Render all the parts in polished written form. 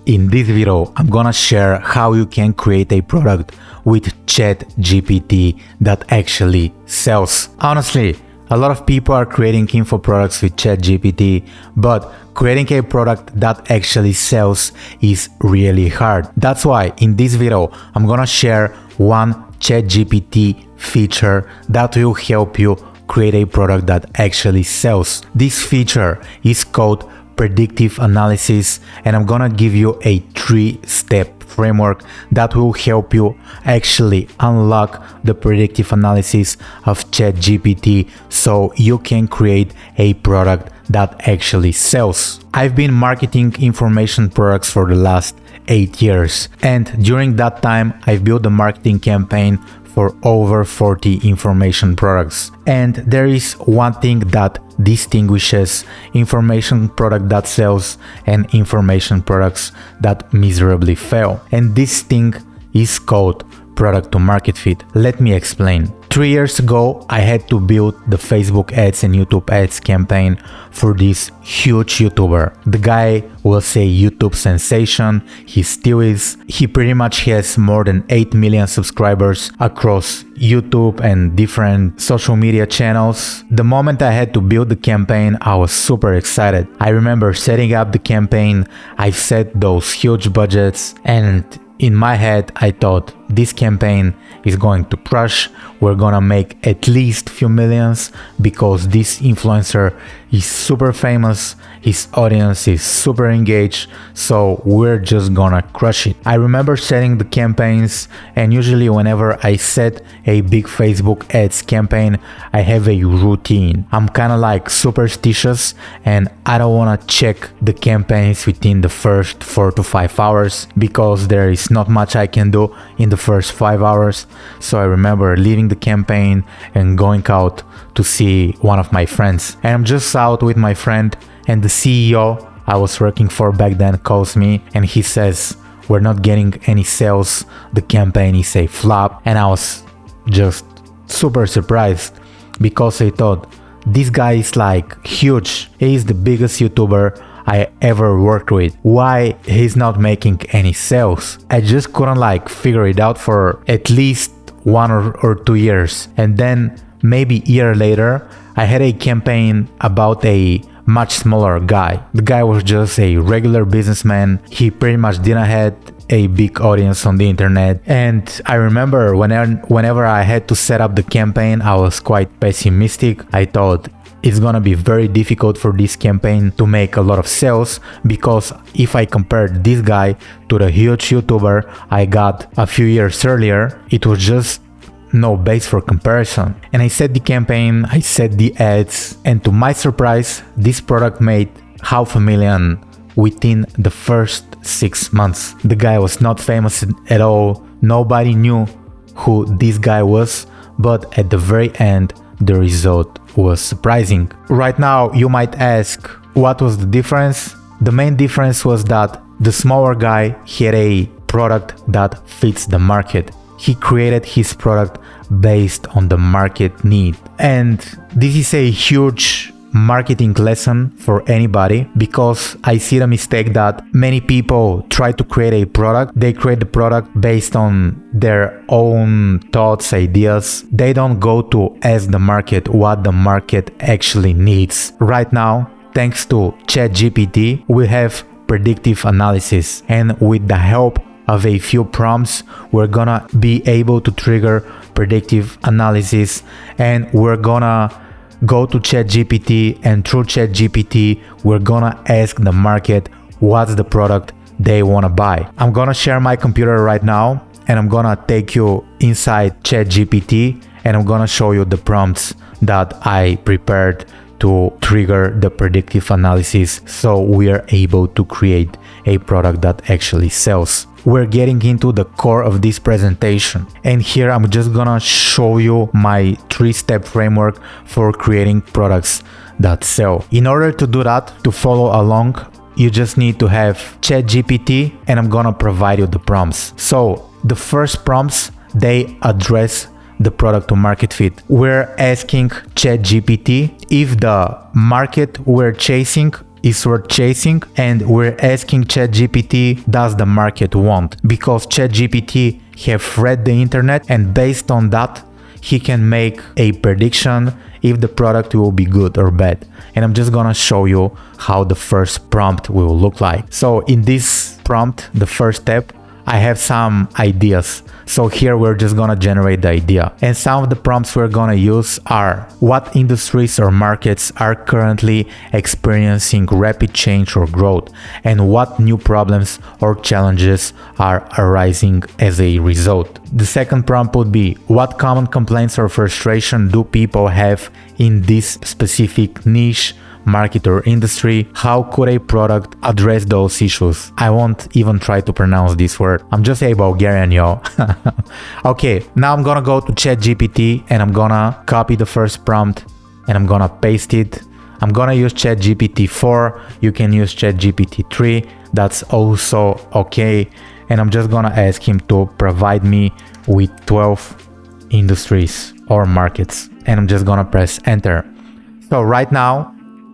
In this video, I'm gonna share how you can create a product with ChatGPT that actually sells. Honestly, a lot of people are creating info products with ChatGPT, but creating a product that actually sells is really hard. That's why in this video, I'm gonna share one ChatGPT feature that will help you create a product that actually sells. This feature is called predictive analysis, and I'm gonna give you a 3-step framework that will help you actually unlock the predictive analysis of ChatGPT so you can create a product that actually sells. I've been marketing information products for the last 8 years, and during that time I've built a marketing campaign for over 40 information products. And there is one thing that distinguishes information product that sells and information products that miserably fail. And this thing is called product to market fit. Let me explain. 3 years ago, I had to build the Facebook ads and YouTube ads campaign for this huge YouTuber. The guy was a YouTube sensation, he still is. He pretty much has more than 8 million subscribers across YouTube and different social media channels. The moment I had to build the campaign, I was super excited. I remember setting up the campaign, I set those huge budgets, and in my head, I thought this campaign is going to crush. We're gonna make at least few millions because this influencer is super famous, his audience is super engaged, so we're just gonna crush it. I remember setting the campaigns, and usually whenever I set a big Facebook ads campaign, I have a routine. I'm kinda like superstitious, and I don't wanna check the campaigns within the first 4 to 5 hours because there is not much I can do in the first 5 hours. So I remember leaving the campaign and going out to see one of my friends. And I'm just out with my friend, and the CEO I was working for back then calls me and he says, "We're not getting any sales, the campaign is a flop." And I was just super surprised because I thought, this guy is like huge, he is the biggest YouTuber I ever worked with. Why he's not making any sales? I just couldn't like figure it out for at least 1 or 2 years. And then maybe a year later, I had a campaign about a much smaller guy. The guy was just a regular businessman. He pretty much didn't have a big audience on the internet. And I remember whenever I had to set up the campaign, I was quite pessimistic. I thought it's gonna be very difficult for this campaign to make a lot of sales because if I compared this guy to the huge YouTuber I got a few years earlier, it was just no base for comparison. And I set the campaign, I set the ads, and to my surprise, this product made $500,000 within the first 6 months. The guy was not famous at all, nobody knew who this guy was, but at the very end, the result was surprising. Right now, you might ask, what was the difference? The main difference was that the smaller guy had a product that fits the market. He created his product based on the market need. And this is a huge marketing lesson for anybody because I see the mistake that many people try to create a product. They create the product based on their own thoughts, ideas. They don't go to ask the market what the market actually needs. Right now, thanks to ChatGPT, we have predictive analysis, and with the help of a few prompts, we're gonna be able to trigger predictive analysis, and we're gonna go to ChatGPT, and through ChatGPT, we're gonna ask the market what's the product they wanna buy. I'm gonna share my computer right now, and I'm gonna take you inside ChatGPT, and I'm gonna show you the prompts that I prepared to trigger the predictive analysis so we are able to create a product that actually sells. We're getting into the core of this presentation, and here I'm just gonna show you my 3-step framework for creating products that sell. In order to do that, to follow along, you just need to have ChatGPT, and I'm gonna provide you the prompts. So the first prompts, they address the product to market fit. We're asking ChatGPT if the market we're chasing is worth chasing, and we're asking ChatGPT, does the market want? Because ChatGPT have read the internet, and based on that, he can make a prediction if the product will be good or bad. And I'm just gonna show you how the first prompt will look like. So in this prompt, the first step, I have some ideas. So here we're just gonna generate the idea. And some of the prompts we're gonna use are: what industries or markets are currently experiencing rapid change or growth? And what new problems or challenges are arising as a result? The second prompt would be: what common complaints or frustration do people have in this specific niche, market or industry? How could a product address those issues? I won't even try to pronounce this word. I'm just a Bulgarian, yo. Okay, now I'm gonna go to ChatGPT and I'm gonna copy the first prompt and I'm gonna paste it. I'm gonna use ChatGPT 4. You can use ChatGPT 3. That's also okay. And I'm just gonna ask him to provide me with 12 industries or markets. And I'm just gonna press enter. So right now,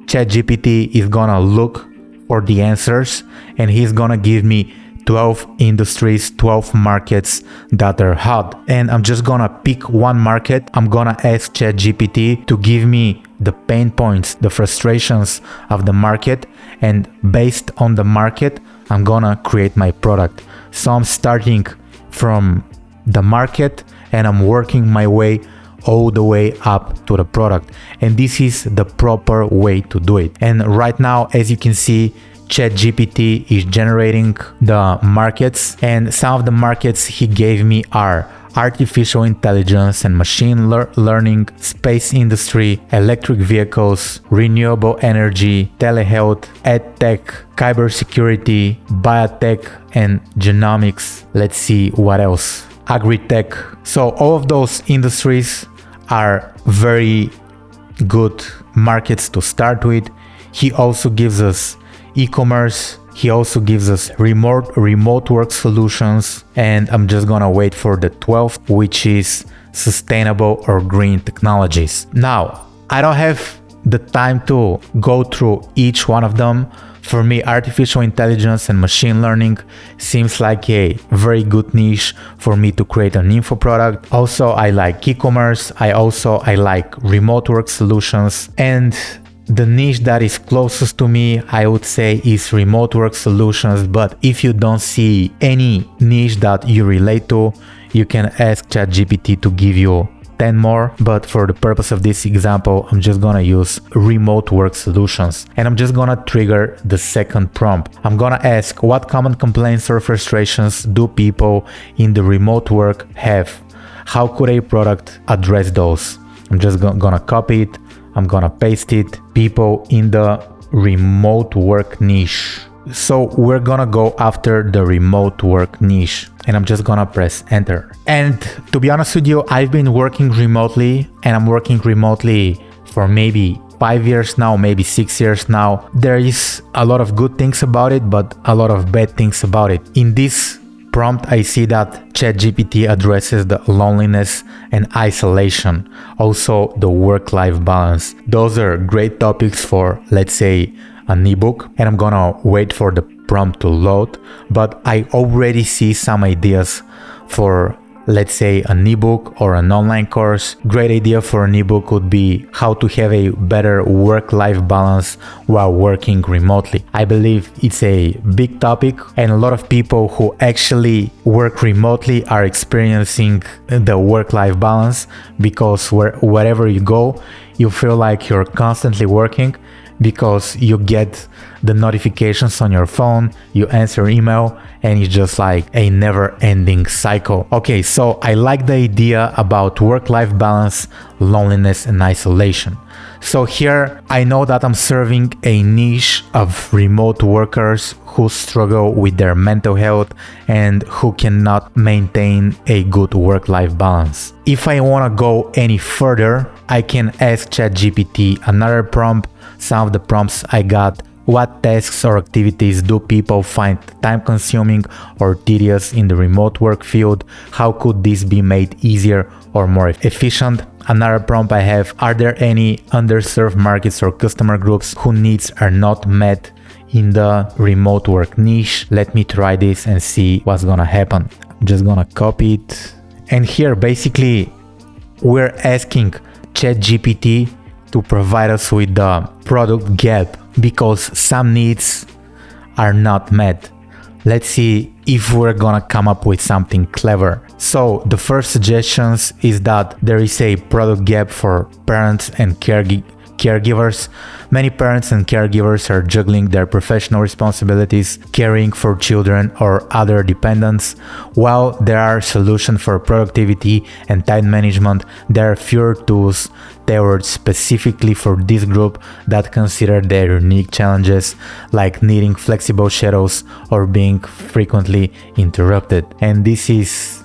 ChatGPT is gonna look for the answers and he's gonna give me 12 industries, 12 markets that are hot. And I'm just gonna pick one market. I'm gonna ask ChatGPT to give me the pain points, the frustrations of the market, and based on the market, I'm gonna create my product. So I'm starting from the market and I'm working my way all the way up to the product, and this is the proper way to do it. And right now, as you can see, ChatGPT is generating the markets, and some of the markets he gave me are artificial intelligence and machine learning, space industry, electric vehicles, renewable energy, telehealth, edtech, cybersecurity, biotech, and genomics. Let's see what else. Agri-tech. So all of those industries are very good markets to start with. He also gives us e-commerce. He also gives us remote work solutions. And I'm just gonna wait for the 12th, which is sustainable or green technologies. Now, I don't have the time to go through each one of them. For me, artificial intelligence and machine learning seems like a very good niche for me to create an info product. Also, I like e-commerce. I like remote work solutions. And the niche that is closest to me, I would say, is remote work solutions. But if you don't see any niche that you relate to, you can ask ChatGPT to give you 10 more, but for the purpose of this example, I'm just gonna use remote work solutions. And I'm just gonna trigger the second prompt. I'm gonna ask, what common complaints or frustrations do people in the remote work have? How could a product address those? I'm just gonna copy it. I'm gonna paste it. People in the remote work niche. So we're gonna go after the remote work niche, and I'm just gonna press enter. And to be honest with you, I've been working remotely, and I'm working remotely for maybe 5 years now, maybe 6 years now. There is a lot of good things about it, but a lot of bad things about it. In this prompt, I see that ChatGPT addresses the loneliness and isolation, also the work-life balance. Those are great topics for, let's say, an ebook, and I'm gonna wait for the prompt to load, but I already see some ideas for, let's say, an ebook or an online course. Great idea for an ebook would be how to have a better work-life balance while working remotely. I believe it's a big topic, and a lot of people who actually work remotely are experiencing the work-life balance, because wherever you go, you feel like you're constantly working, because you get the notifications on your phone, you answer email, and it's just like a never-ending cycle. Okay, so I like the idea about work-life balance, loneliness, and isolation. So here, I know that I'm serving a niche of remote workers who struggle with their mental health and who cannot maintain a good work-life balance. If I want to go any further, I can ask ChatGPT another prompt. Some of the prompts I got: what tasks or activities do people find time-consuming or tedious in the remote work field? How could this be made easier or more efficient? Another prompt I have, are there any underserved markets or customer groups whose needs are not met in the remote work niche? Let me try this and see what's gonna happen. I'm just gonna copy it. And here basically we're asking ChatGPT to provide us with the product gap because some needs are not met. Let's see if we're gonna come up with something clever. So the first suggestions is that there is a product gap for parents and caregivers. Many parents and caregivers are juggling their professional responsibilities, caring for children or other dependents. While there are solutions for productivity and time management, there are fewer tools tailored specifically for this group that consider their unique challenges, like needing flexible schedules or being frequently interrupted. And this is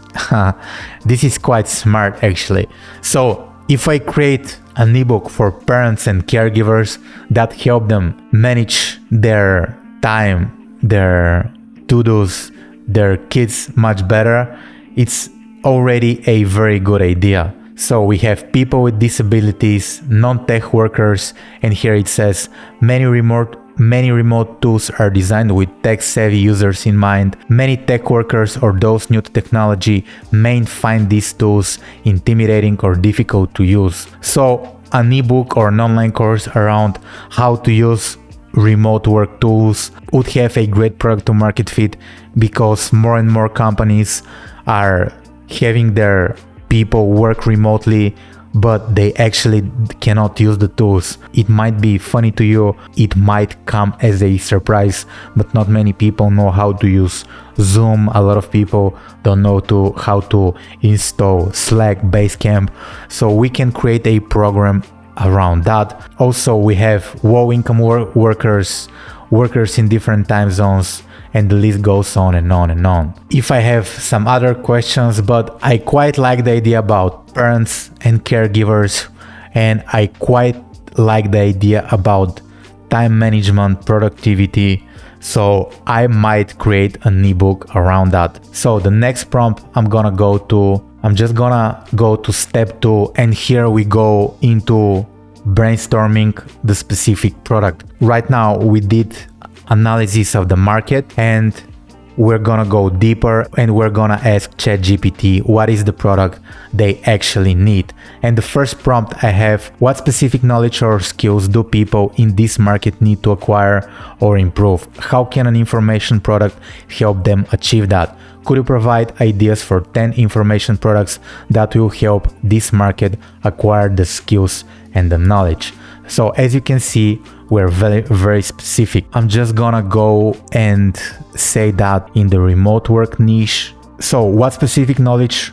quite smart actually. So if I create an ebook for parents and caregivers that help them manage their time, their to-dos, their kids much better, it's already a very good idea. So we have people with disabilities, non-tech workers, and here it says many remote tools are designed with tech-savvy users in mind. Many tech workers or those new to technology may find these tools intimidating or difficult to use. So an ebook or an online course around how to use remote work tools would have a great product to market fit because more and more companies are having their people work remotely, but they actually cannot use the tools. It might be funny to you, it might come as a surprise, but not many people know how to use Zoom. A lot of people don't know how to install Slack, Basecamp. So we can create a program around that. Also, we have low-income workers in different time zones, and the list goes on and on and on. If I have some other questions, but I quite like the idea about parents and caregivers, and I quite like the idea about time management, productivity, so I might create an ebook around that. So the next prompt I'm just gonna go to step 2, and here we go into brainstorming the specific product. Right now we did analysis of the market, and we're gonna go deeper and we're gonna ask ChatGPT what is the product they actually need. And the first prompt I have, what specific knowledge or skills do people in this market need to acquire or improve? How can an information product help them achieve that? Could you provide ideas for 10 information products that will help this market acquire the skills and the knowledge? So as you can see, we're very, very specific. I'm just gonna go and say that in the remote work niche. So what specific knowledge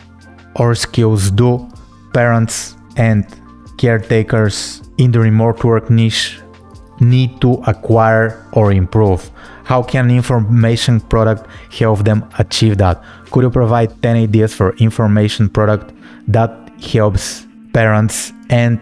or skills do parents and caretakers in the remote work niche need to acquire or improve? How can an information product help them achieve that? Could you provide 10 ideas for information product that helps parents and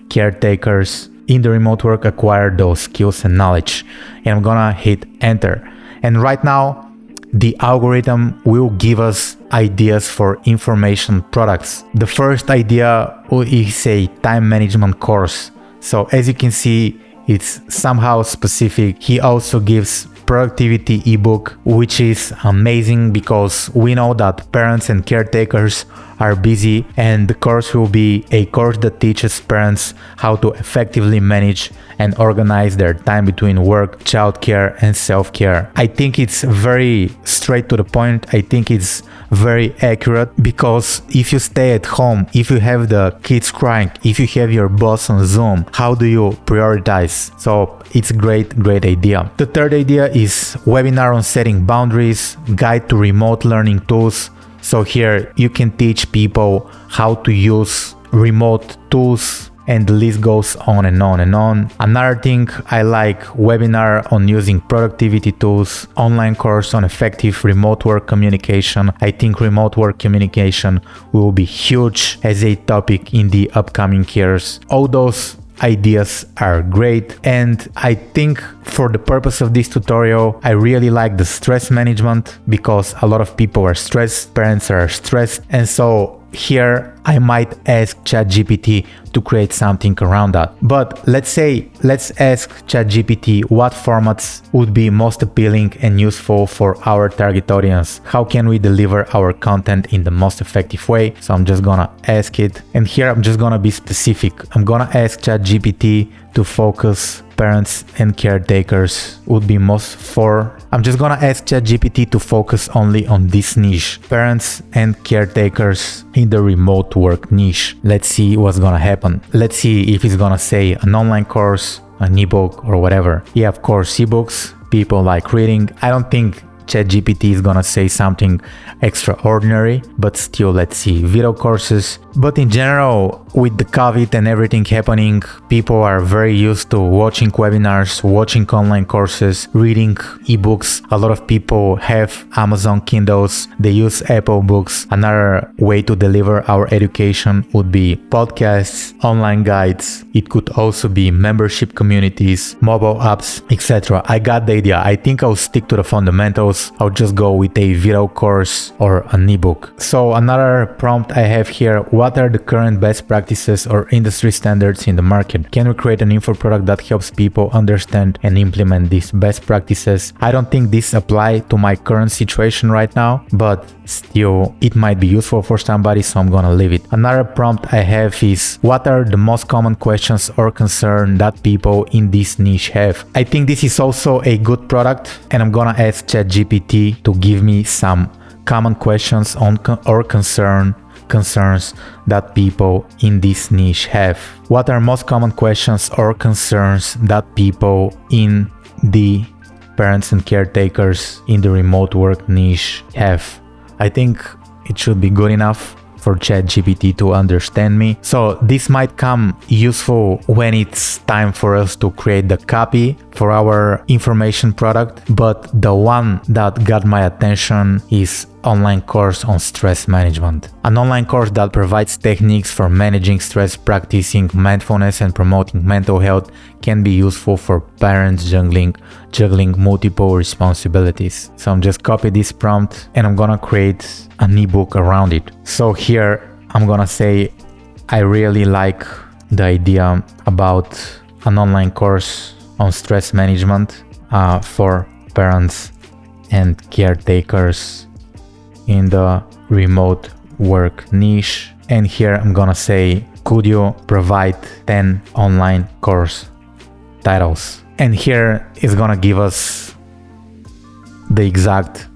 caretakers in the remote work acquire those skills and knowledge? And I'm gonna hit enter. And right now the algorithm will give us ideas for information products. The first idea is a time management course. So as you can see, it's somehow specific. He also gives productivity ebook, which is amazing because we know that parents and caretakers are busy, and the course will be a course that teaches parents how to effectively manage and organize their time between work, childcare, and self-care. I think it's very straight to the point. I think it's very accurate because if you stay at home, if you have the kids crying, if you have your boss on Zoom, how do you prioritize? So it's a great idea. The third idea is webinar on setting boundaries, guide to remote learning tools. So here you can teach people how to use remote tools, and the list goes on and on and on. Another thing I like, webinar on using productivity tools, online course on effective remote work communication. I think remote work communication will be huge as a topic in the upcoming years. All those ideas are great, and I think for the purpose of this tutorial I really like the stress management because a lot of people are stressed, parents are stressed, and so here I might ask ChatGPT to create something around that. But let's ask ChatGPT what formats would be most appealing and useful for our target audience. How can we deliver our content in the most effective way? So I'm just gonna ask it. And here I'm just gonna be specific. I'm gonna ask ChatGPT to focus parents and caretakers would be most for. I'm just gonna ask ChatGPT to focus only on this niche, parents and caretakers in the remote work niche. Let's see what's gonna happen. Let's see if it's gonna say an online course, an ebook, or whatever. Yeah, of course, ebooks. People like reading. I don't think ChatGPT is gonna say something extraordinary, but still, let's see, video courses. But in general, with the COVID and everything happening, people are very used to watching webinars, watching online courses, reading ebooks. A lot of people have Amazon Kindles, they use Apple Books. Another way to deliver our education would be podcasts, online guides. It could also be membership communities, mobile apps, etc. I got the idea. I think I'll stick to the fundamentals. I'll just go with a video course or an ebook. So another prompt I have here, what are the current best practices or industry standards in the market? Can we create an info product that helps people understand and implement these best practices? I don't think this applies to my current situation right now, but still it might be useful for somebody, so I'm gonna leave it. Another prompt I have is, what are the most common questions or concerns that people in this niche have? I think this is also a good product, and I'm gonna ask ChatGPT to give me some common questions or concerns that people in this niche have. What are most common questions or concerns that people in the parents and caretakers in the remote work niche have? I think it should be good enough for ChatGPT to understand me. So this might come useful when it's time for us to create the copy for our information product. But the one that got my attention is online course on stress management. An online course that provides techniques for managing stress, practicing mindfulness, and promoting mental health can be useful for parents juggling multiple responsibilities. So I'm just copy this prompt and I'm gonna create an ebook around it. So here I'm gonna say I really like the idea about an online course on stress management for parents and caretakers in the remote work niche. And here I'm gonna say, could you provide 10 online course titles? And here is gonna give us the exact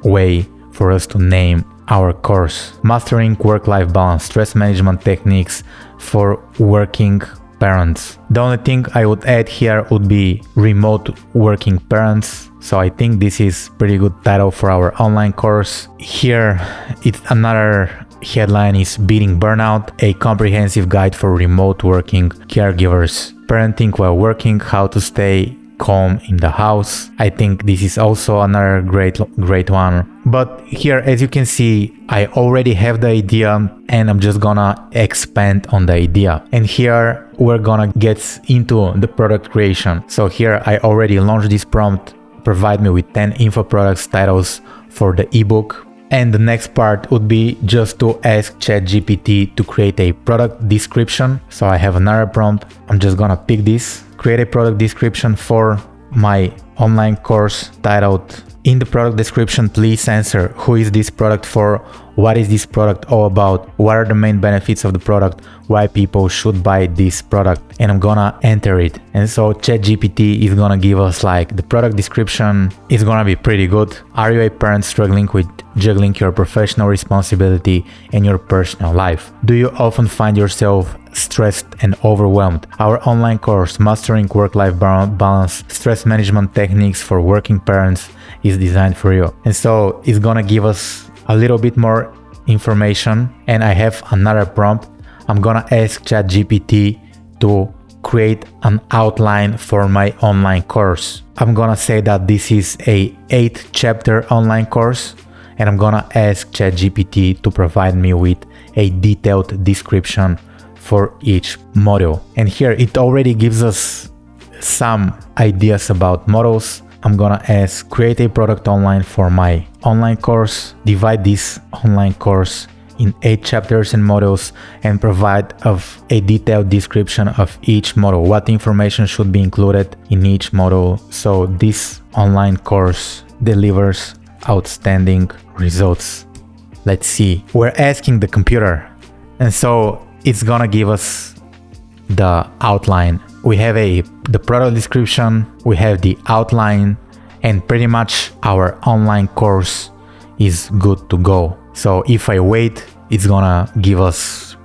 way for us to name our course. Mastering work-life balance, stress management techniques for working parents. The only thing I would add here would be remote working parents. So I think this is pretty good title for our online course. Here it's another headline is Beating Burnout, a comprehensive guide for remote working caregivers. Parenting while working, how to stay calm in the house. I think this is also another great one. But here, as you can see, I already have the idea and I'm just gonna expand on the idea. And here we're gonna get into the product creation. So here I already launched this prompt, provide me with 10 info products titles for the ebook. And the next part would be just to ask ChatGPT to create a product description. So I have another prompt. I'm just gonna pick this, create a product description for my online course titled, in the product description, please answer who is this product for, what is this product all about, what are the main benefits of the product, why people should buy this product, and I'm gonna enter it. And so ChatGPT is gonna give us like the product description is gonna be pretty good. Are you a parent struggling with juggling your professional responsibility and your personal life? Do you often find yourself stressed and overwhelmed? Our online course, Mastering Work-Life Balance, Stress Management Techniques for Working Parents, is designed for you. And so it's gonna give us a little bit more information. And I have another prompt. I'm gonna ask ChatGPT to create an outline for my online course. I'm gonna say that this is a 8-chapter online course, and I'm gonna ask ChatGPT to provide me with a detailed description for each module. And here it already gives us some ideas about models. I'm gonna ask, create a product online for my online course, divide this online course in 8 chapters and modules and provide of a detailed description of each module, what information should be included in each module. So this online course delivers outstanding results. Let's see. We're asking the computer, and so it's gonna give us the outline. We have the product description, we have the outline, and pretty much our online course is good to go. So if I wait, it's gonna give us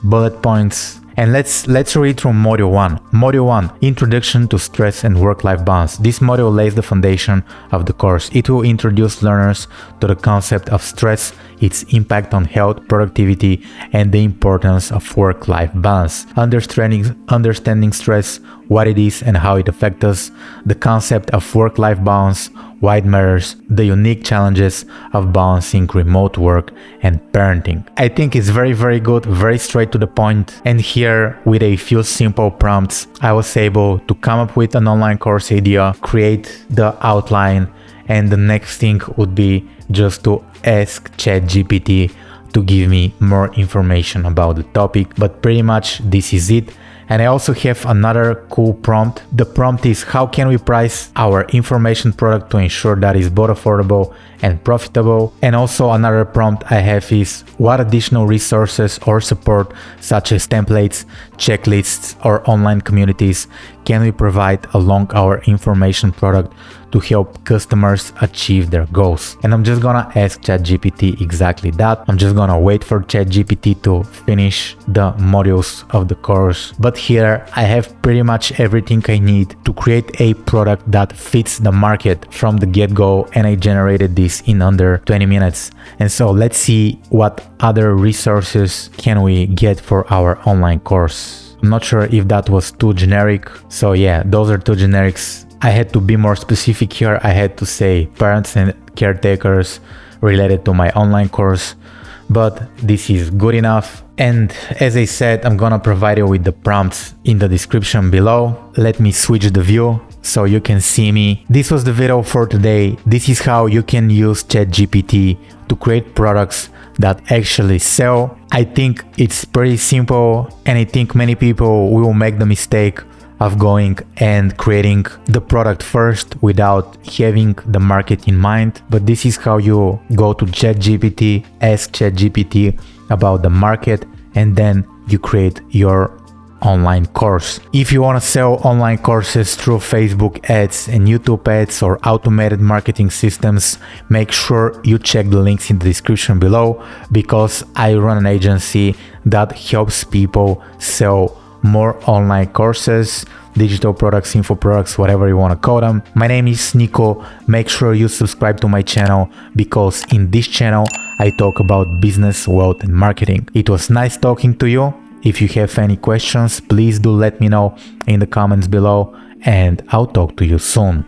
bullet points. And let's read through module 1. Module 1, Introduction to Stress and Work-Life Balance. This module lays the foundation of the course. It will introduce learners to the concept of stress, its impact on health, productivity, and the importance of work-life balance. Understanding stress, what it is and how it affects us, the concept of work-life balance, why it matters, the unique challenges of balancing remote work and parenting. I think it's very, very good, very straight to the point. And here, with a few simple prompts, I was able to come up with an online course idea, create the outline, and the next thing would be just to ask ChatGPT to give me more information about the topic. But pretty much this is it. And I also have another cool prompt. The prompt is, how can we price our information product to ensure that it's both affordable and profitable? And also another prompt I have is, what additional resources or support such as templates, checklists, or online communities can we provide along our information product to help customers achieve their goals? And I'm just gonna ask ChatGPT exactly that. I'm just gonna wait for ChatGPT to finish the modules of the course. But here I have pretty much everything I need to create a product that fits the market from the get-go, and I generated this in under 20 minutes. And so let's see what other resources can we get for our online course. I'm not sure if that was too generic. So yeah, those are two generics. I had to be more specific here. I had to say parents and caretakers related to my online course, but this is good enough. And as I said, I'm gonna provide you with the prompts in the description below. Let me switch the view so you can see me. This was the video for today. This is how you can use ChatGPT to create products that actually sell. I think it's pretty simple, and I think many people will make the mistake of going and creating the product first without having the market in mind. But this is how you go to ChatGPT, ask ChatGPT about the market, and then you create your online course. If you want to sell online courses through Facebook ads and YouTube ads or automated marketing systems, make sure you check the links in the description below, because I run an agency that helps people sell more online courses, digital products, info products, whatever you want to call them. My name is Nico. Make sure you subscribe to my channel, because in this channel I talk about business, wealth, and marketing. It was nice talking to you. If you have any questions, please do let me know in the comments below, and I'll talk to you soon.